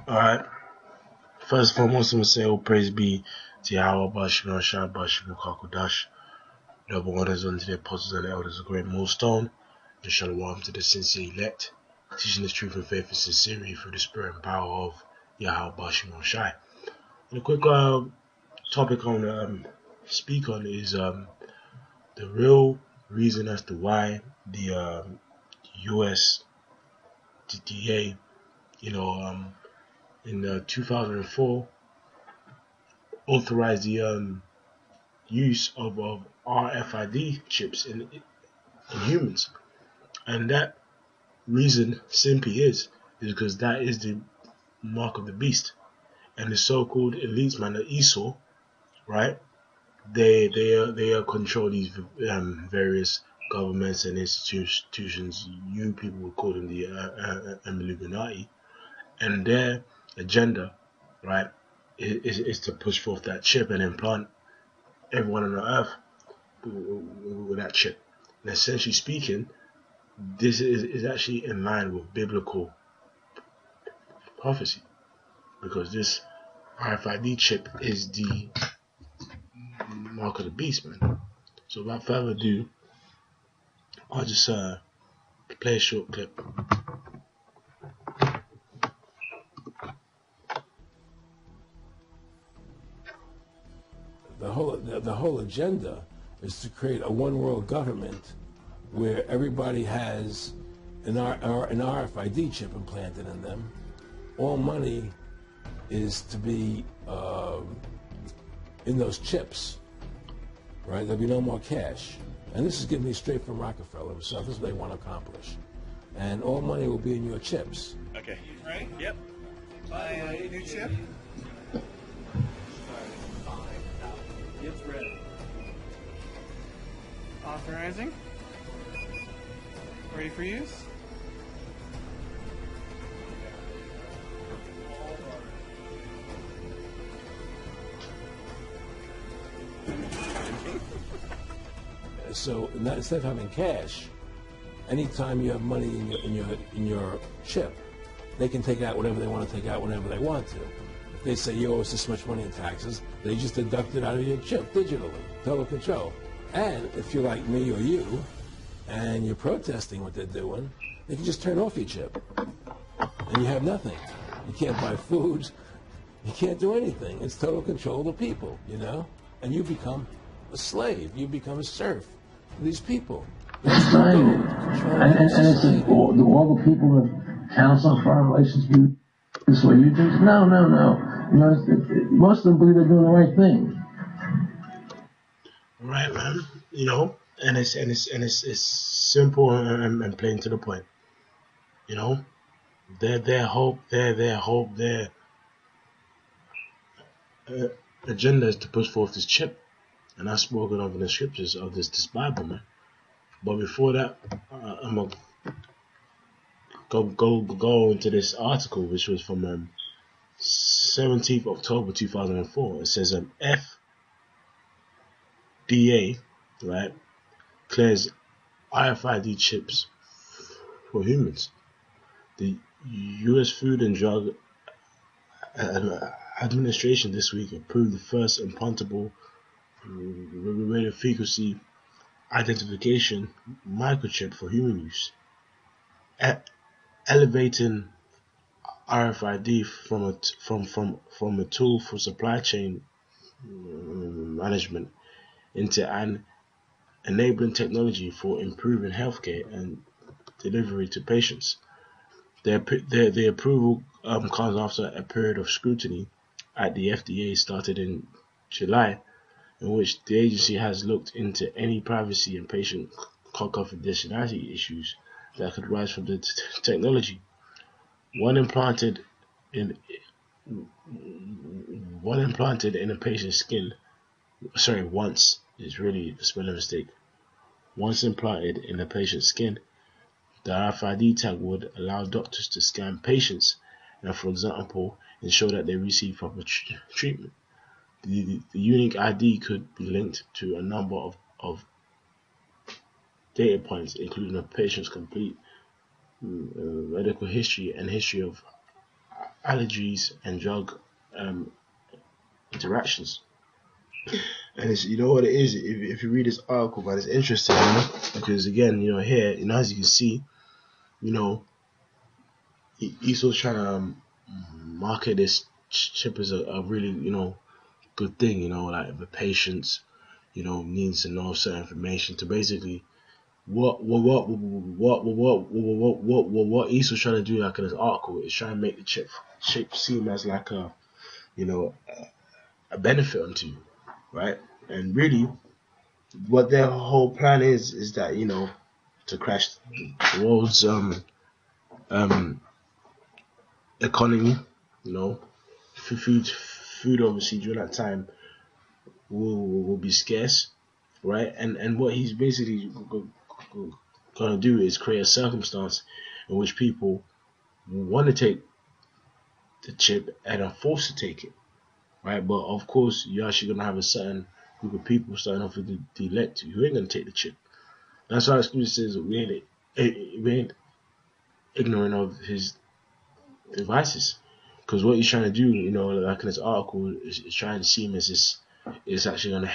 Alright. First and foremost, I'm going to say all praise be to Yahweh, Bashim, Shah, Bashim, Kakodash. Noble honors unto the apostles and elders of GreatMillStone. And shalom to the sincere elect, teaching the truth and faith and sincerity through the spirit and power of Yahweh, Bashim, Shah. And a quick topic I want to speak on is the real reason as to why the USDA, in 2004, authorized the use of RFID chips in humans, and that reason simply is because that is the mark of the beast, and the so-called elites, man, the Esau, right? They control these various governments and institutions. You people would call them the Illuminati, and their agenda, right, is to push forth that chip and implant everyone on the earth with that chip. And essentially speaking, this is actually in line with biblical prophecy, because this RFID chip is the mark of the beast, man. So without further ado, I'll just play a short clip. The whole agenda is to create a one world government where everybody has an RFID chip implanted in them. All money is to be in those chips, right? There'll be no more cash. And this is getting me straight from Rockefeller himself. This is what they want to accomplish. And all money will be in your chips. Okay. Right? Yep. Buy a new chip. It's ready. Authorizing. Ready for use. So instead of having cash, anytime you have money in your chip, they can take out whatever they want to take out whenever they want to. If they say you owe us this much money in taxes, they just deduct it out of your chip digitally, total control. And if you're like me or you, and you're protesting what they're doing, they can just turn off your chip, and you have nothing. You can't buy food, you can't do anything. It's total control of the people, and you become a slave, you become a serf to these people. That's right. And it's all the people that Council on Foreign Relations do this way. You think, no. Most of them believe they're doing the right thing. Right, man. And it's simple and plain to the point. Their hope, their agenda is to push forth this chip, and I've spoken of in the scriptures of this Bible, man. But before that, I'm gonna go into this article, which was from 17th October 2004. It says FDA, right, clears RFID chips for humans. The U.S. Food and Drug Administration this week approved the first implantable radio frequency identification microchip for human use, elevating RFID from a tool for supply chain management into an enabling technology for improving healthcare and delivery to patients. The approval comes after a period of scrutiny at the FDA started in July, in which the agency has looked into any privacy and patient confidentiality issues that could rise from the technology. One implanted in a patient's skin. Once is really a spelling mistake. Once implanted in a patient's skin, the RFID tag would allow doctors to scan patients and, for example, ensure that they receive proper treatment. The unique ID could be linked to a number of data points, including a patient's complete medical history and history of allergies and drug interactions. And it's, you know what it is, if you read this article, man, it's interesting, because again, here, as you can see, Esau's trying to market this chip as a really, good thing, like if the patients, needs to know certain information to basically what Esau's trying to do, like in this article, is trying to make the chip seem as like a benefit unto you, right? And really, what their whole plan is that to crash the world's economy, food obviously during that time will be scarce, right? And what he's basically gonna do is create a circumstance in which people want to take the chip and are forced to take it, right? But of course, you're actually gonna have a certain group of people starting off with the elect who ain't gonna take the chip. That's why Scripture says we ain't ignorant of his devices, because what he's trying to do, like in this article, is trying to seem as this is actually gonna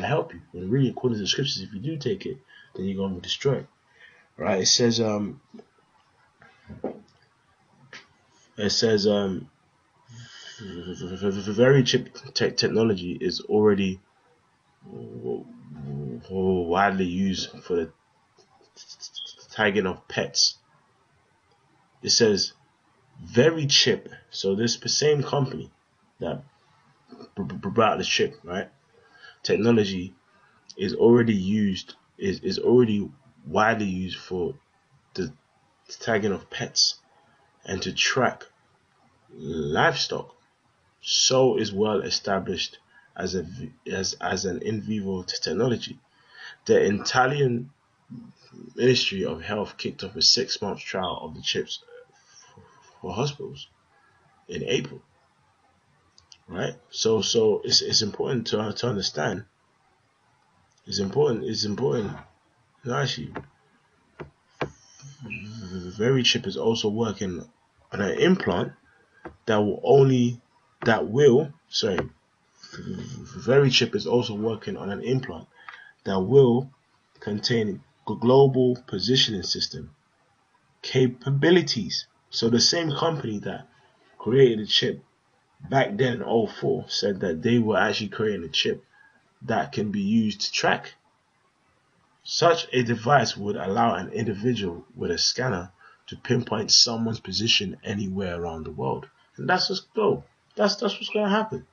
help you. And really, according to the scriptures, if you do take it, then you're gonna be destroyed. Right? It says the very chip technology is already widely used for the tagging of pets. It says very chip. So this same company that brought the chip, right? Technology is already used, is already widely used for the tagging of pets and to track livestock. So is well established as an in vivo technology. The Italian Ministry of Health kicked off a 6-month trial of the chips for hospitals in April. Right? So it's important to understand. It's important. Actually, the very chip is also working on an implant the very chip is also working on an implant that will contain global positioning system capabilities. So the same company that created the chip back then in 2004 said that they were actually creating a chip that can be used to track. Such a device would allow an individual with a scanner to pinpoint someone's position anywhere around the world. And that's what's That's what's going to happen.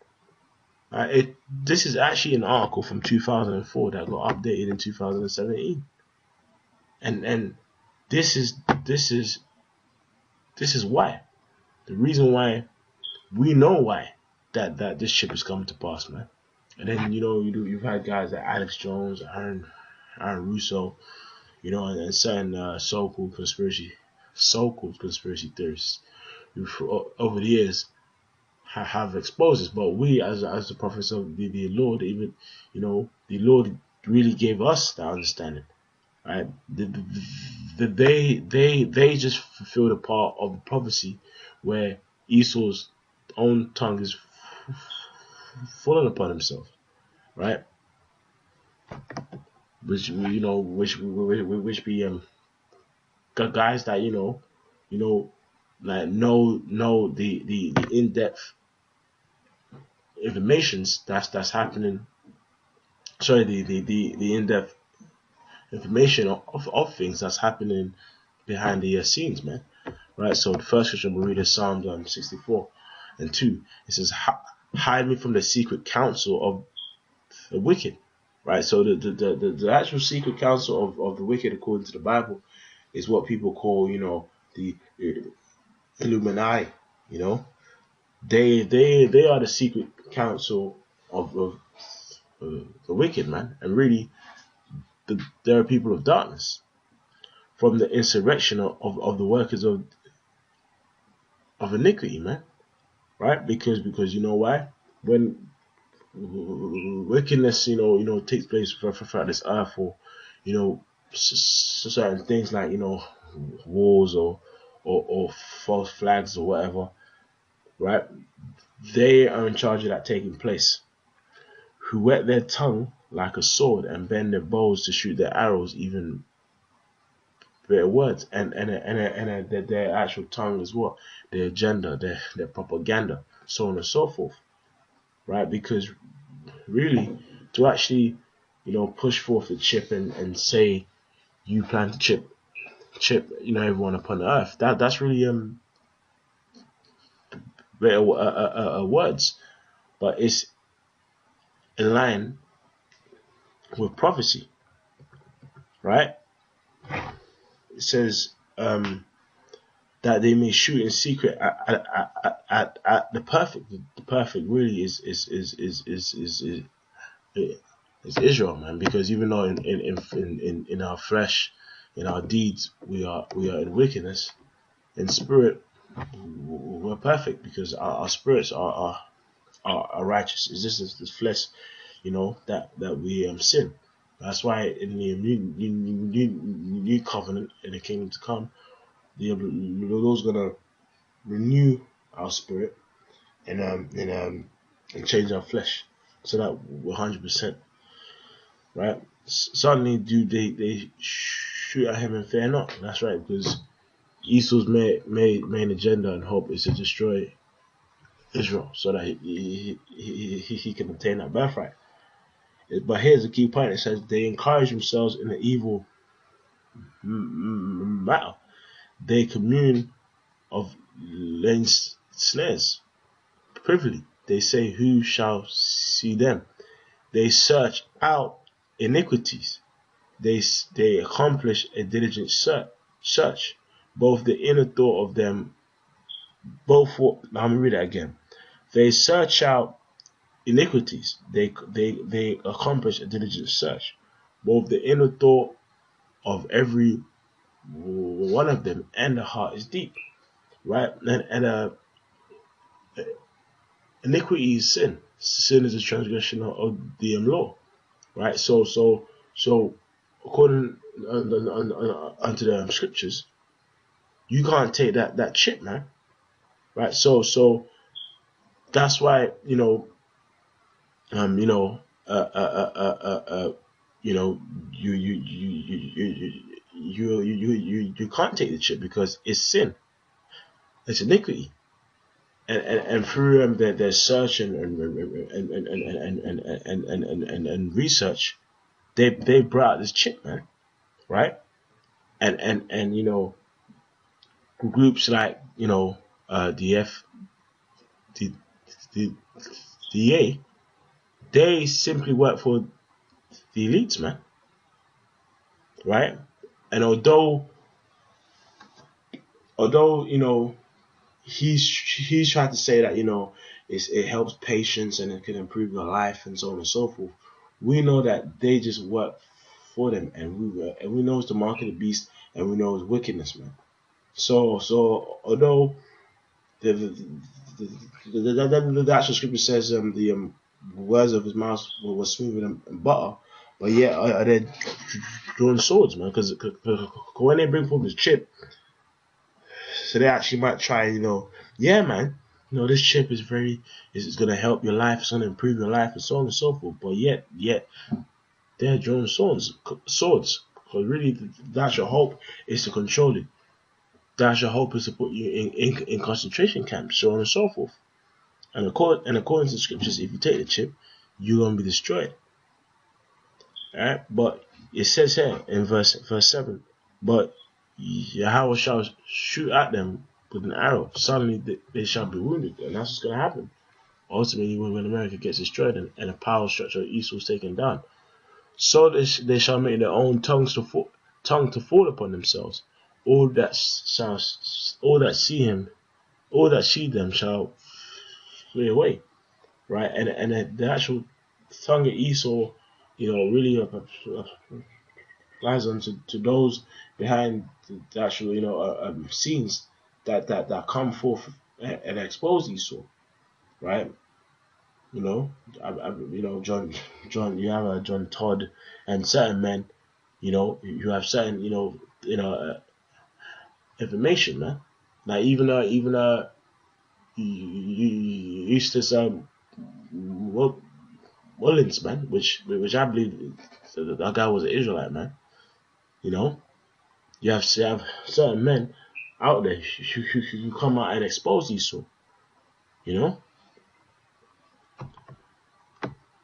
This is actually an article from 2004 that got updated in 2017. And this is why. The reason why, we know why that this chip is coming to pass, man. And then you've had guys like Alex Jones, Aaron Russo, and certain so-called conspiracy theorists who over the years have exposed this. But we, as the prophets of the Lord, even the Lord really gave us that understanding. Right? They just fulfilled a part of the prophecy where Esau's own tongue is falling upon himself, right? Which be guys that like know the in-depth informations that's happening. Sorry, the in-depth information of things that's happening behind the scenes, man. Right. So the first scripture we read is Psalms 64:2. It says, "Hide me from the secret counsel of the wicked." Right. So the actual secret counsel of the wicked, according to the Bible, is what people call the Illuminati. They are the secret counsel of the wicked, man. And really, there are people of darkness from the insurrection of the workers of iniquity, man. Right? Because you know why? When wickedness takes place throughout this earth, or certain things like wars or or false flags or whatever, right? They are in charge of that taking place. Who wet their tongue like a sword and bend their bows to shoot their arrows, even their words and their actual tongue is what? Their agenda, their propaganda, so on and so forth, right? Because really, to actually, push forth the chip and say you plan to chip, everyone upon the earth, that's really words, but it's in line with prophecy, right? It says that they may shoot in secret at the perfect. The perfect really is Israel, man. Because even though in our flesh, in our deeds, we are in wickedness, in spirit we're perfect because our spirits are righteous. It's just this flesh, that we sin. That's why in the new covenant in the kingdom to come, the Lord's gonna renew our spirit and change our flesh so that we're 100%, right? Suddenly, do they shoot at him and fear not? That's right, because Esau's main agenda and hope is to destroy Israel so that he can obtain that birthright. But here's the key point: it says they encourage themselves in the evil matter. They commune of laying snares privily. They say, "Who shall see them?" They search out iniquities. They accomplish a diligent search. Both the inner thought of them, let me read that again. They search out iniquities. They accomplish a diligent search. Both the inner thought of every one of them and the heart is deep, right? And iniquity is sin. Sin is a transgression of the law, right? So according unto the scriptures, you can't take that chip, man, right? So that's why you can't take the chip because it's sin, it's iniquity, and through their search and research, they brought out this chip, man, right? And groups like the FDA, they simply work for the elites, man, right? And although he's trying to say that it helps patients and it can improve your life and so on and so forth, we know that they just work for them, and we know it's the mark of the beast, and we know it's wickedness, man. So although the actual scripture says the words of his mouth were smoother than butter, but yet are they drawing swords, man? Because when they bring forth this chip, so they actually might try, yeah, man, this chip is gonna help your life, it's gonna improve your life, and so on and so forth. But yet they're drawing swords. Because really, that's your hope, is to control it. That's your hope, is to put you in concentration camps, so on and so forth. And according to the scriptures, if you take the chip, you're gonna be destroyed. Alright, but it says here in verse 7, but Yahweh shall shoot at them with an arrow. Suddenly they shall be wounded, and that's what's gonna happen. Ultimately, when America gets destroyed and the power structure of Esau is taken down, so they shall make their own tongue to fall upon themselves. All that see them shall flee away, right? And the actual tongue of Esau, really applies on to those behind the actual scenes that come forth and expose Esau, right? John, you have John Todd and certain men, you have certain information, man, Like even Eustace Mullins, man, which I believe that guy was an Israelite, man. You know, you have certain men out there who come out and expose these sort. You know,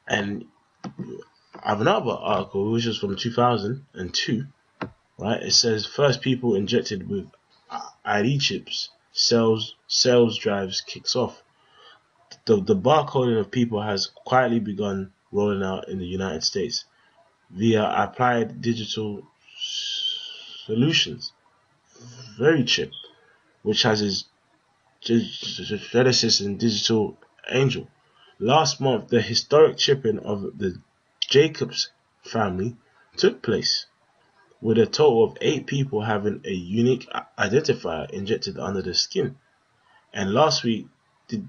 and I have another article which is from 2002. Right, it says first people injected with ID chips sales drives kicks off. The barcoding of people has quietly begun rolling out in the United States via applied digital solutions. Very chip, which has its genesis in Digital Angel. Last month, the historic chipping of the Jacobs family took place, with a total of 8 people having a unique identifier injected under the skin. And last week, the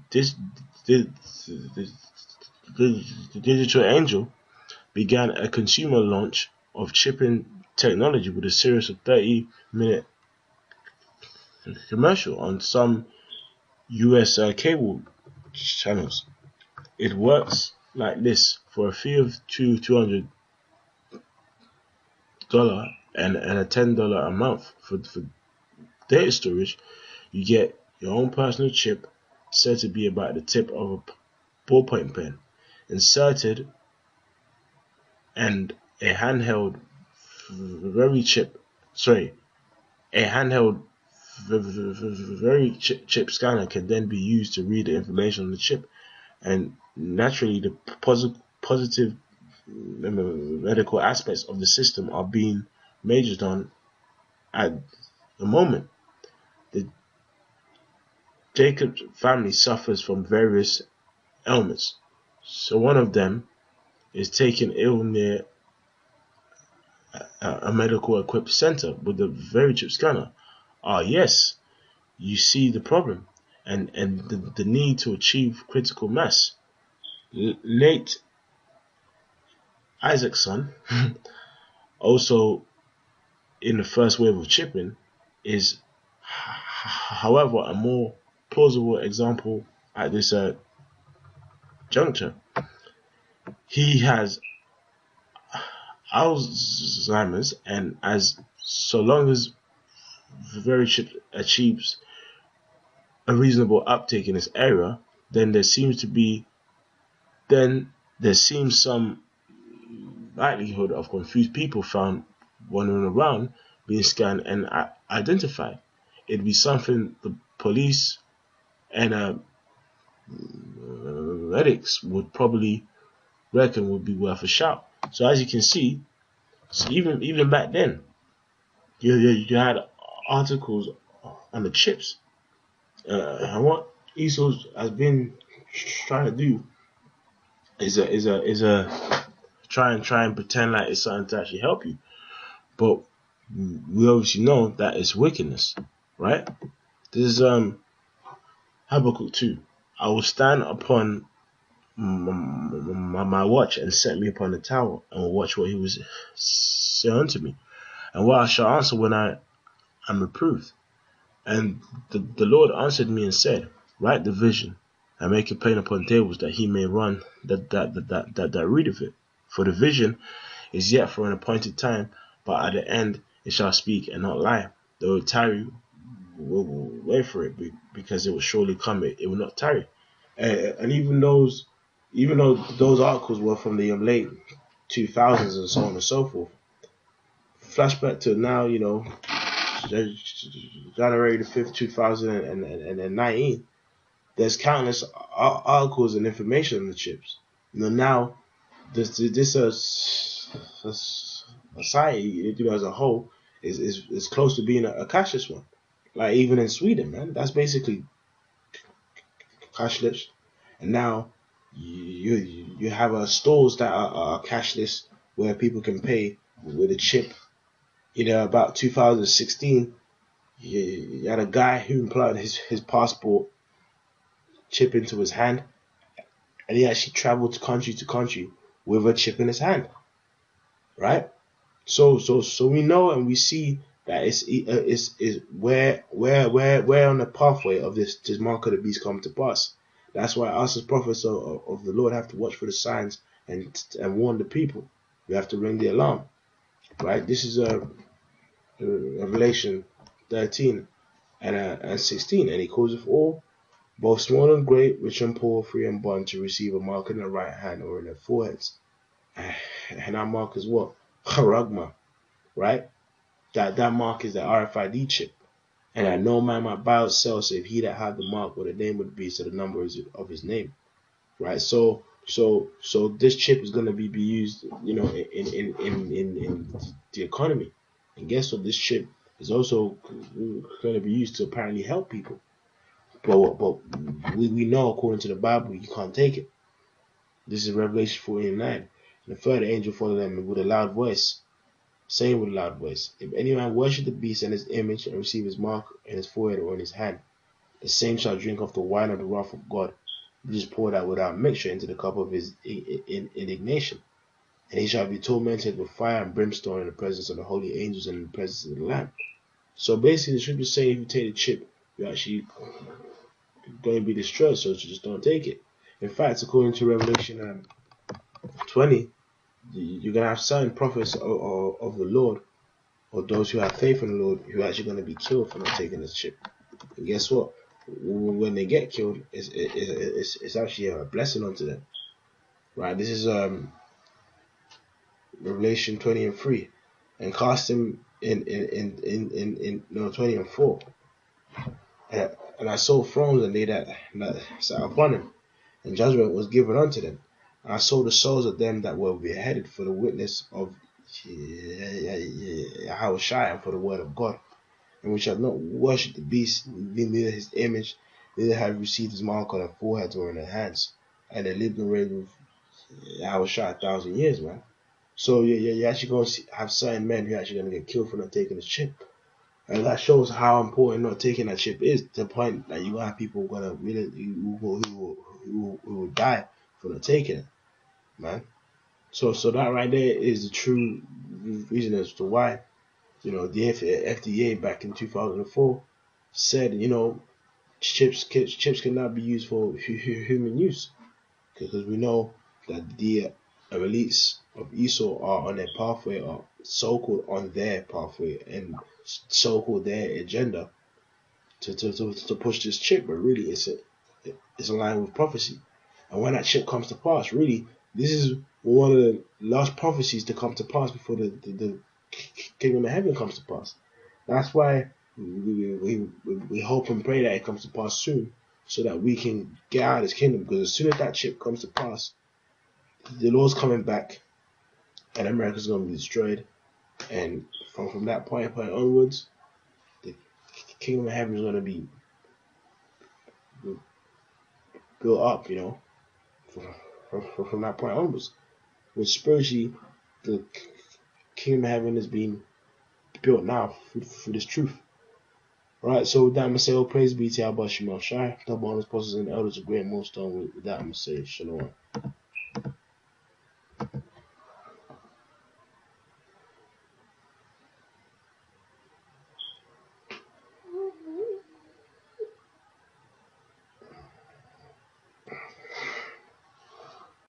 Digital Angel began a consumer launch of chipping technology with a series of 30-minute commercial on some US cable channels. It works like this: for a fee of $200 and a $10 a month for data storage, you get your own personal chip said to be about the tip of a ballpoint pen inserted, and a handheld very chip scanner can then be used to read the information on the chip. And naturally, the positive medical aspects of the system are being majored on at the moment. The Jacob family suffers from various ailments, so one of them is taken ill near a medical equipped center with a very chip scanner. Yes, you see the problem and the need to achieve critical mass. Nate Isaacson, also in the first wave of chipping, is however a more plausible example at this juncture. He has Alzheimer's, and so long as very chip achieves a reasonable uptake in this area, then there seems some likelihood of confused people found wandering around being scanned and identified. It'd be something the police and medics would probably reckon would be worth a shout. So as you can see, even back then, you had articles on the chips, and what ESOS has been trying to do is try and pretend like it's something to actually help you, but we obviously know that it's wickedness, right? This is Habakkuk 2. I will stand upon my watch and set me upon the tower, and will watch what he was say unto me, and what I shall answer when I am reproved. And the Lord answered me and said, write the vision and make it plain upon tables, that he may run that readeth it. For the vision is yet for an appointed time, but at the end it shall speak and not lie. Though it tarry, will wait for it, because it will surely come. It will not tarry. And even though those articles were from the late 2000s and so on and so forth, flashback to now, January the 5th, 2019, there's countless articles and information on the chips. Now, this society, as a whole, is close to being a cashless one. Like even in Sweden, man, that's basically cashless. And now you have stores that are cashless, where people can pay with a chip. About 2016, you had a guy who implanted his passport chip into his hand, and he actually traveled country to country with a chip in his hand, right? So we know and we see that is where on the pathway of this mark of the beast come to pass. That's why us as prophets of the Lord have to watch for the signs and warn the people. We have to ring the alarm, right? This is Revelation 13 and 16, and he causeth all, both small and great, rich and poor, free and bond, to receive a mark in their right hand or in their foreheads. And that mark is what? Charagma, right? That mark is the RFID chip. And that no man might buy or sell save he that had the mark or the name of the beast or the number of his name, right? So this chip is going to be used, you know, in the economy. And guess what? This chip is also going to be used to apparently help people. But we know, according to the Bible, you can't take it. This is Revelation 14:9. And the third angel followed them with a loud voice, saying with a loud voice, if any man worship the beast and his image and receive his mark in his forehead or in his hand, the same shall drink of the wine of the wrath of God, which is poured out without mixture into the cup of his indignation. And he shall be tormented with fire and brimstone in the presence of the holy angels and in the presence of the Lamb. So basically, the scripture is saying if you take the chip, you're actually going to be destroyed, so just don't take it. In fact, according to Revelation 20, you're going to have certain prophets of the Lord, or those who have faith in the Lord, who are actually going to be killed for not taking this chip. And guess what? When they get killed, it's actually a blessing unto them. Right? This is Revelation 20:3, and cast him in 20:4. And I saw thrones, and they that sat upon him, and judgment was given unto them. And I saw the souls of them that were beheaded for the witness of Yahushua and for the word of God, and we shall not worship the beast, neither his image, neither have received his mark on their foreheads or in their hands. And they lived and reigned with Yahushua 1,000 years, man. So you're actually going to have certain men who are actually going to get killed for not taking this chip. And that shows how important not taking that chip is, to the point that you have people who will die for not taking it, man. So that right there is the true reason as to why, you know, the FDA back in 2004 said, you know, chips cannot be used for human use, because we know that the elites of Esau are on their pathway, or so-called on their pathway, and so-called their agenda to push this chip. But really, it's in line with prophecy. And when that chip comes to pass, really, this is one of the last prophecies to come to pass before the kingdom of heaven comes to pass. That's why we hope and pray that it comes to pass soon, so that we can get out of this kingdom. Because as soon as that chip comes to pass, the Lord's coming back, and America's going to be destroyed. And from that point onwards, the kingdom of heaven is going to be built up, you know, from that point onwards. Which spiritually, the kingdom of heaven is being built now through this truth. Alright, so with that, I'm going to say, oh, praise be to Abba Shemel Shai, double honors, apostles, and elders of GreatMillStone. With that, I'm going to say, shalom.